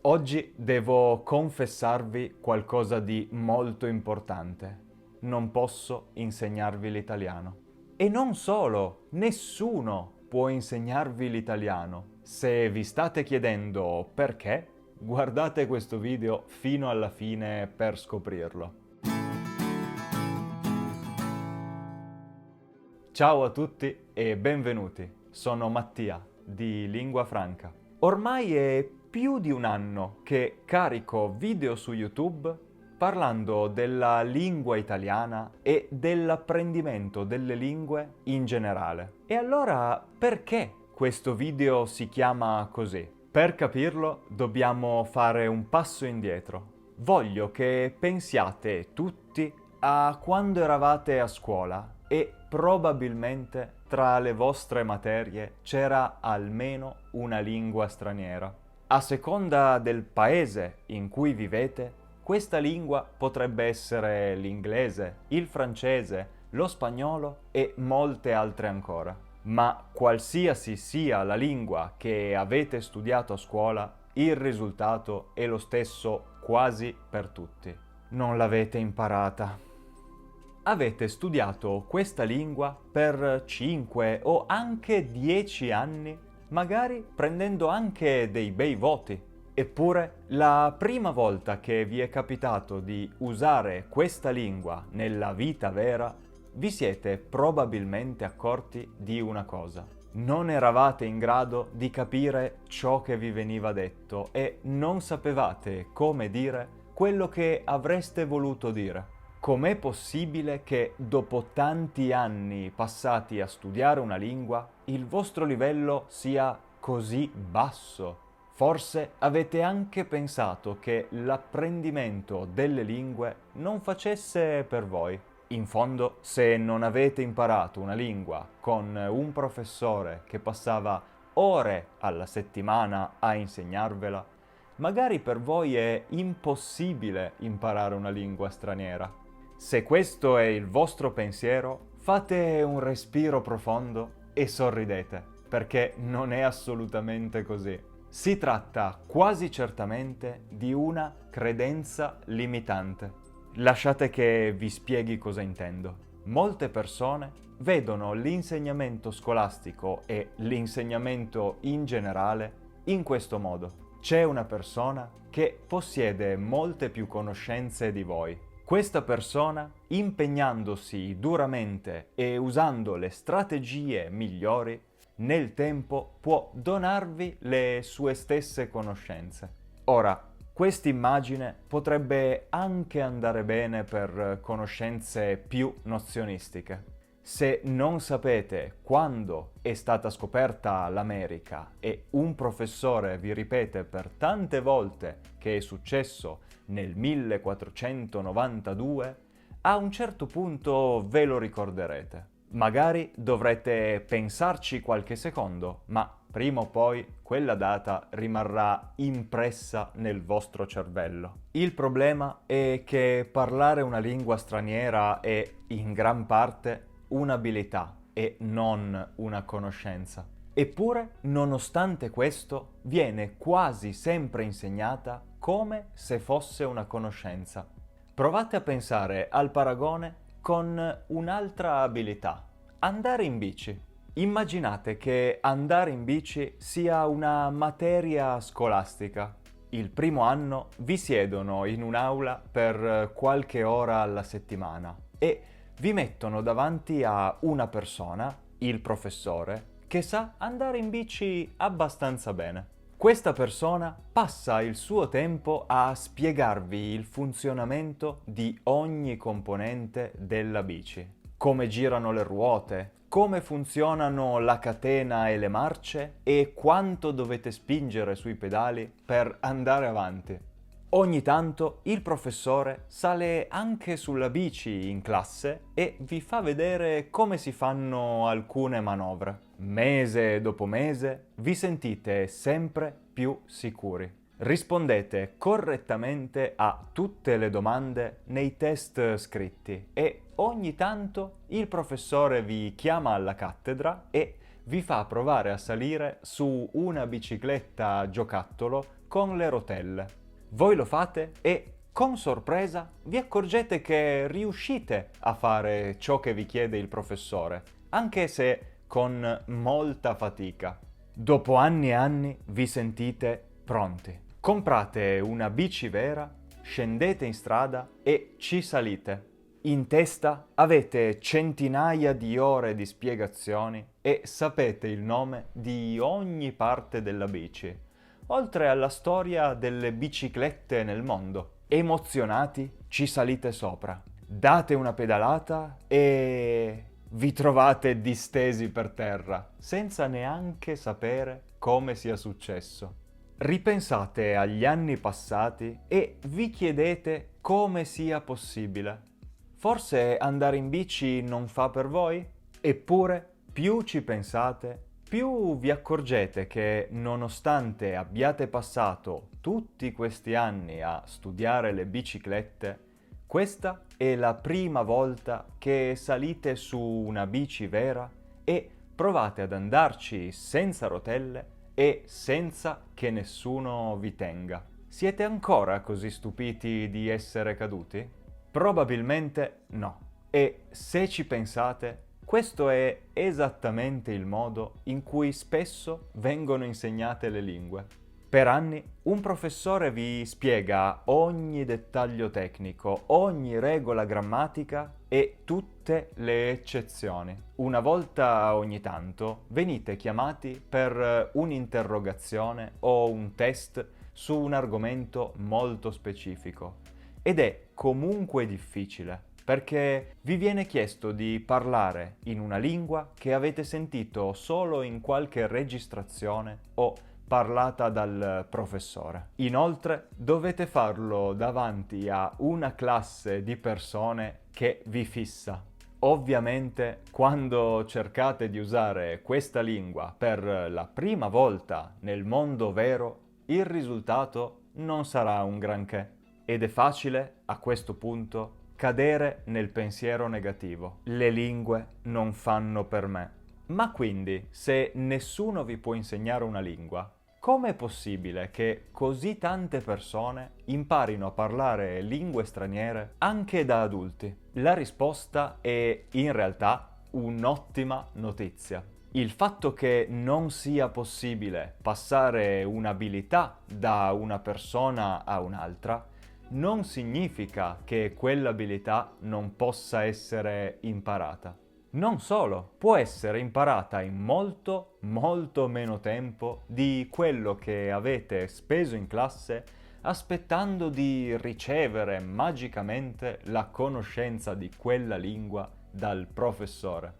Oggi devo confessarvi qualcosa di molto importante. Non posso insegnarvi l'italiano. E non solo, nessuno può insegnarvi l'italiano. Se vi state chiedendo perché, guardate questo video fino alla fine per scoprirlo. Ciao a tutti e benvenuti. Sono Mattia di Lingua Franca. Ormai è più di un anno che carico video su YouTube parlando della lingua italiana e dell'apprendimento delle lingue in generale. E allora perché questo video si chiama così? Per capirlo dobbiamo fare un passo indietro. Voglio che pensiate tutti a quando eravate a scuola e probabilmente tra le vostre materie c'era almeno una lingua straniera. A seconda del paese in cui vivete, questa lingua potrebbe essere l'inglese, il francese, lo spagnolo e molte altre ancora. Ma qualsiasi sia la lingua che avete studiato a scuola, il risultato è lo stesso quasi per tutti. Non l'avete imparata. Avete studiato questa lingua per 5 o anche 10 anni, magari prendendo anche dei bei voti. Eppure, la prima volta che vi è capitato di usare questa lingua nella vita vera, vi siete probabilmente accorti di una cosa. Non eravate in grado di capire ciò che vi veniva detto e non sapevate come dire quello che avreste voluto dire. Com'è possibile che dopo tanti anni passati a studiare una lingua, il vostro livello sia così basso? Forse avete anche pensato che l'apprendimento delle lingue non facesse per voi. In fondo, se non avete imparato una lingua con un professore che passava ore alla settimana a insegnarvela, magari per voi è impossibile imparare una lingua straniera. Se questo è il vostro pensiero, fate un respiro profondo e sorridete, perché non è assolutamente così. Si tratta quasi certamente di una credenza limitante. Lasciate che vi spieghi cosa intendo. Molte persone vedono l'insegnamento scolastico e l'insegnamento in generale in questo modo. C'è una persona che possiede molte più conoscenze di voi. Questa persona, impegnandosi duramente e usando le strategie migliori, nel tempo può donarvi le sue stesse conoscenze. Ora, quest'immagine potrebbe anche andare bene per conoscenze più nozionistiche. Se non sapete quando è stata scoperta l'America e un professore vi ripete per tante volte che è successo nel 1492, a un certo punto ve lo ricorderete. Magari dovrete pensarci qualche secondo, ma prima o poi quella data rimarrà impressa nel vostro cervello. Il problema è che parlare una lingua straniera è in gran parte un'abilità e non una conoscenza. Eppure, nonostante questo, viene quasi sempre insegnata come se fosse una conoscenza. Provate a pensare al paragone con un'altra abilità. Andare in bici. Immaginate che andare in bici sia una materia scolastica. Il primo anno vi siedono in un'aula per qualche ora alla settimana e vi mettono davanti a una persona, il professore, che sa andare in bici abbastanza bene. Questa persona passa il suo tempo a spiegarvi il funzionamento di ogni componente della bici. Come girano le ruote, come funzionano la catena e le marce e quanto dovete spingere sui pedali per andare avanti. Ogni tanto il professore sale anche sulla bici in classe e vi fa vedere come si fanno alcune manovre. Mese dopo mese vi sentite sempre più sicuri. Rispondete correttamente a tutte le domande nei test scritti e ogni tanto il professore vi chiama alla cattedra e vi fa provare a salire su una bicicletta giocattolo con le rotelle. Voi lo fate e, con sorpresa, vi accorgete che riuscite a fare ciò che vi chiede il professore, anche se con molta fatica. Dopo anni e anni vi sentite pronti. Comprate una bici vera, scendete in strada e ci salite. In testa avete centinaia di ore di spiegazioni e sapete il nome di ogni parte della bici, oltre alla storia delle biciclette nel mondo. Emozionati ci salite sopra, date una pedalata e vi trovate distesi per terra, senza neanche sapere come sia successo. Ripensate agli anni passati e vi chiedete come sia possibile. Forse andare in bici non fa per voi? Eppure, più ci pensate, più vi accorgete che, nonostante abbiate passato tutti questi anni a studiare le biciclette, questa è la prima volta che salite su una bici vera e provate ad andarci senza rotelle e senza che nessuno vi tenga. Siete ancora così stupiti di essere caduti? Probabilmente no. E se ci pensate, questo è esattamente il modo in cui spesso vengono insegnate le lingue. Per anni un professore vi spiega ogni dettaglio tecnico, ogni regola grammatica e tutte le eccezioni. Una volta ogni tanto venite chiamati per un'interrogazione o un test su un argomento molto specifico. Ed è comunque difficile, perché vi viene chiesto di parlare in una lingua che avete sentito solo in qualche registrazione o parlata dal professore. Inoltre dovete farlo davanti a una classe di persone che vi fissa. Ovviamente, quando cercate di usare questa lingua per la prima volta nel mondo vero, il risultato non sarà un granché. Ed è facile, a questo punto, cadere nel pensiero negativo. Le lingue non fanno per me. Ma quindi, se nessuno vi può insegnare una lingua, com'è possibile che così tante persone imparino a parlare lingue straniere anche da adulti? La risposta è in realtà un'ottima notizia. Il fatto che non sia possibile passare un'abilità da una persona a un'altra non significa che quell'abilità non possa essere imparata. Non solo, può essere imparata in molto, molto meno tempo di quello che avete speso in classe aspettando di ricevere magicamente la conoscenza di quella lingua dal professore.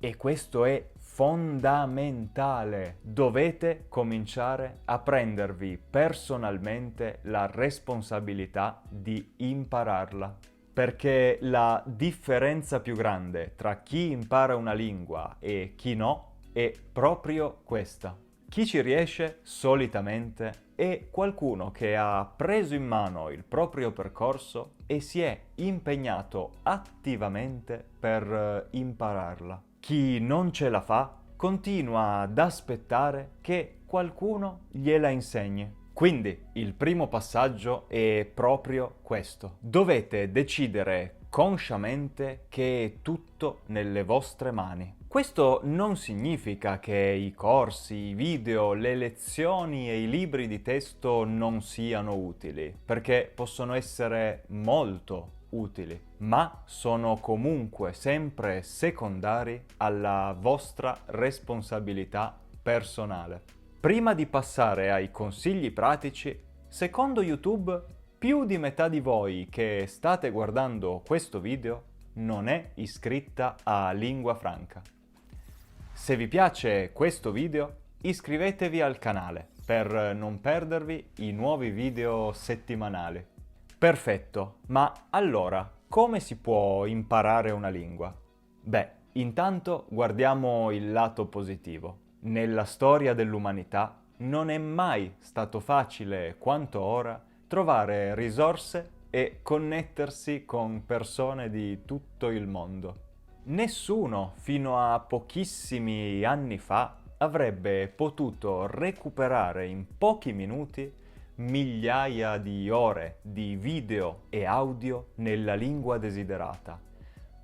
E questo è fondamentale. Dovete cominciare a prendervi personalmente la responsabilità di impararla. Perché la differenza più grande tra chi impara una lingua e chi no è proprio questa. Chi ci riesce solitamente è qualcuno che ha preso in mano il proprio percorso e si è impegnato attivamente per impararla. Chi non ce la fa continua ad aspettare che qualcuno gliela insegni. Quindi il primo passaggio è proprio questo. Dovete decidere consciamente che è tutto nelle vostre mani. Questo non significa che i corsi, i video, le lezioni e i libri di testo non siano utili, perché possono essere molto utili, ma sono comunque sempre secondari alla vostra responsabilità personale. Prima di passare ai consigli pratici, secondo YouTube, più di metà di voi che state guardando questo video non è iscritta a Lingua Franca. Se vi piace questo video, iscrivetevi al canale per non perdervi i nuovi video settimanali. Perfetto, ma allora, come si può imparare una lingua? Beh, intanto guardiamo il lato positivo. Nella storia dell'umanità non è mai stato facile quanto ora trovare risorse e connettersi con persone di tutto il mondo. Nessuno fino a pochissimi anni fa avrebbe potuto recuperare in pochi minuti migliaia di ore di video e audio nella lingua desiderata,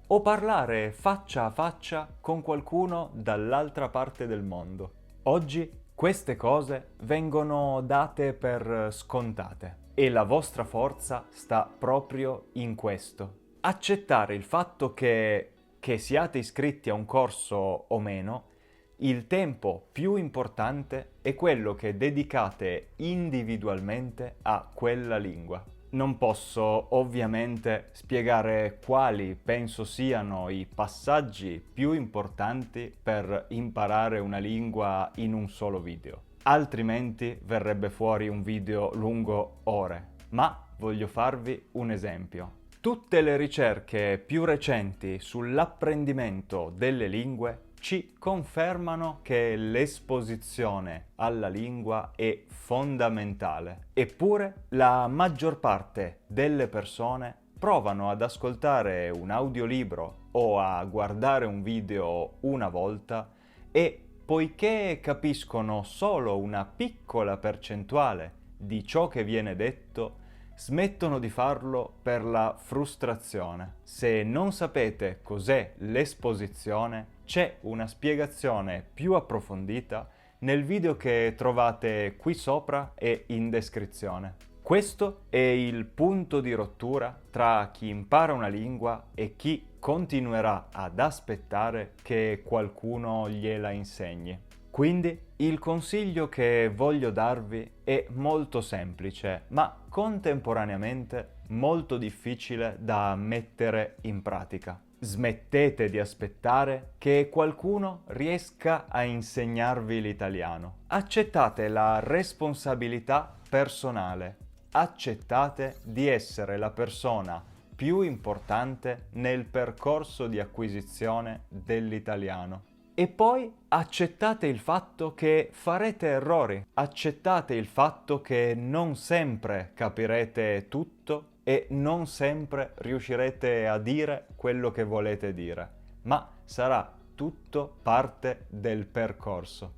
o parlare faccia a faccia con qualcuno dall'altra parte del mondo. Oggi queste cose vengono date per scontate e la vostra forza sta proprio in questo. Accettare il fatto che siate iscritti a un corso o meno, il tempo più importante è quello che dedicate individualmente a quella lingua. Non posso ovviamente spiegare quali penso siano i passaggi più importanti per imparare una lingua in un solo video, altrimenti verrebbe fuori un video lungo ore. Ma voglio farvi un esempio. Tutte le ricerche più recenti sull'apprendimento delle lingue ci confermano che l'esposizione alla lingua è fondamentale. Eppure la maggior parte delle persone provano ad ascoltare un audiolibro o a guardare un video una volta e, poiché capiscono solo una piccola percentuale di ciò che viene detto, smettono di farlo per la frustrazione. Se non sapete cos'è l'esposizione, c'è una spiegazione più approfondita nel video che trovate qui sopra e in descrizione. Questo è il punto di rottura tra chi impara una lingua e chi continuerà ad aspettare che qualcuno gliela insegni. Quindi il consiglio che voglio darvi è molto semplice, ma contemporaneamente molto difficile da mettere in pratica. Smettete di aspettare che qualcuno riesca a insegnarvi l'italiano. Accettate la responsabilità personale. Accettate di essere la persona più importante nel percorso di acquisizione dell'italiano. E poi accettate il fatto che farete errori, accettate il fatto che non sempre capirete tutto e non sempre riuscirete a dire quello che volete dire, ma sarà tutto parte del percorso.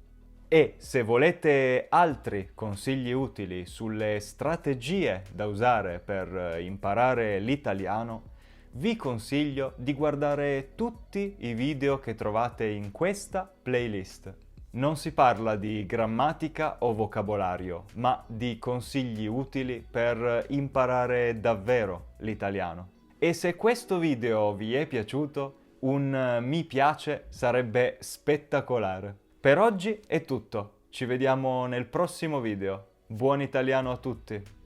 E se volete altri consigli utili sulle strategie da usare per imparare l'italiano, vi consiglio di guardare tutti i video che trovate in questa playlist. Non si parla di grammatica o vocabolario, ma di consigli utili per imparare davvero l'italiano. E se questo video vi è piaciuto, un mi piace sarebbe spettacolare. Per oggi è tutto, ci vediamo nel prossimo video. Buon italiano a tutti!